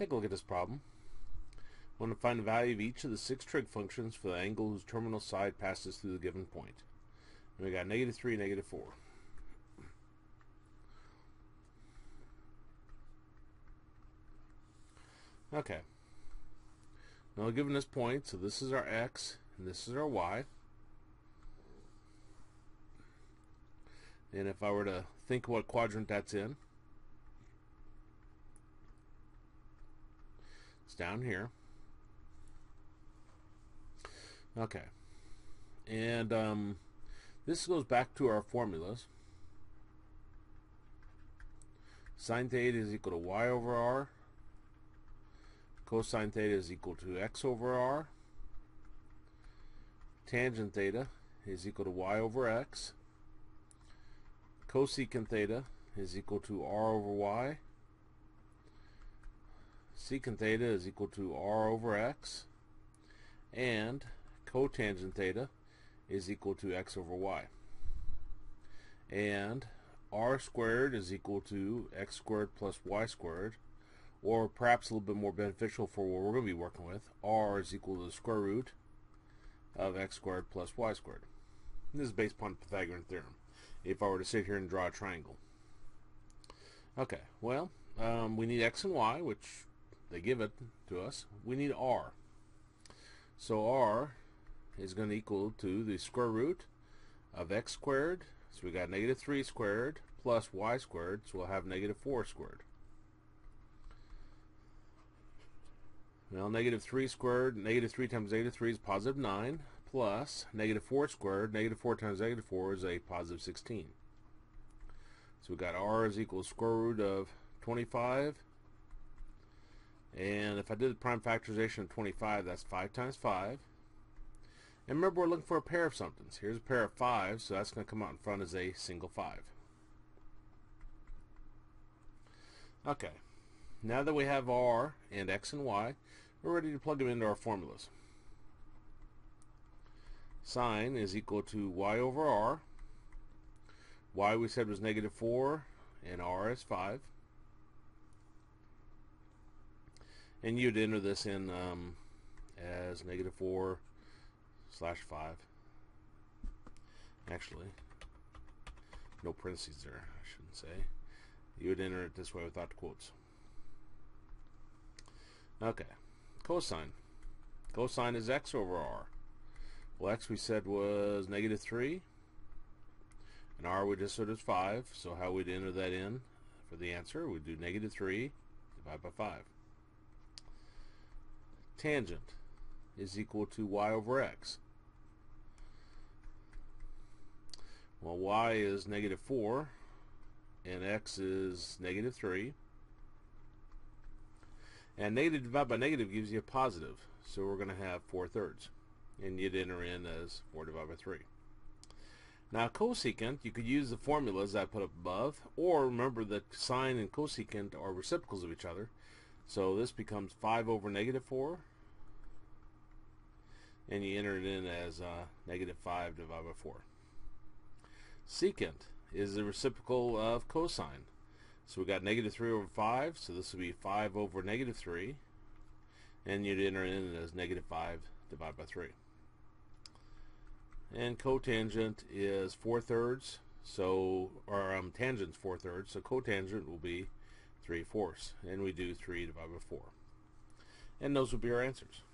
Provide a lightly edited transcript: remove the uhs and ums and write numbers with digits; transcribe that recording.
take a look at this problem. We want to find the value of each of the 6 trig functions for the angle whose terminal side passes through the given point. And we got -3, -4. Okay. Now we're given this point, so this is our x and this is our y. And if I were to think what quadrant that's in, it's down here. Okay. And this goes back to our formulas. Sine theta is equal to y over r. Cosine theta is equal to x over r. Tangent theta is equal to y over x. Cosecant theta is equal to r over y. Secant theta is equal to r over x. And cotangent theta is equal to x over y. And r squared is equal to x squared plus y squared, or perhaps a little bit more beneficial for what we're going to be working with, r is equal to the square root of x squared plus y squared. And this is based upon the Pythagorean theorem, if I were to sit here and draw a triangle. Okay, well, we need x and y, which they give it to us. We need r. So r is going to equal to the square root of x squared. So we got -3 squared plus y squared, so we'll have -4 squared. Well, -3 squared, -3 times -3 is +9, plus -4 squared, -4 times -4 is a +16. So we got r is equal to square root of 25. And if I did the prime factorization of 25, that's 5 times 5. And remember, we're looking for a pair of somethings. Here's a pair of 5, so that's going to come out in front as a single 5. Okay, now that we have r and x and y, we're ready to plug them into our formulas. Sine is equal to y over r. Y we said was -4, and r is 5. And you'd enter this in as -4/5. Actually, no parentheses there, I shouldn't say. You would enter it this way without the quotes. Okay, cosine. Cosine is x over r. Well, x we said was -3, and r we just said was 5. So how we'd enter that in for the answer? We'd do -3 divided by 5. Tangent is equal to y over x. Well, y is -4 and x is -3. And negative divided by negative gives you a positive, so we're going to have 4/3. And you'd enter in as 4 divided by 3. Now cosecant, you could use the formulas that I put up above, or remember that sine and cosecant are reciprocals of each other. So this becomes 5 over -4. And you enter it in as -5 divided by 4. Secant is the reciprocal of cosine. So we got -3 over 5, so this will be 5 over -3. And you'd enter it in as -5 divided by 3. And cotangent is 4/3, so, or tangent's 4/3, so cotangent will be 3/4. And we do 3 divided by 4. And those will be our answers.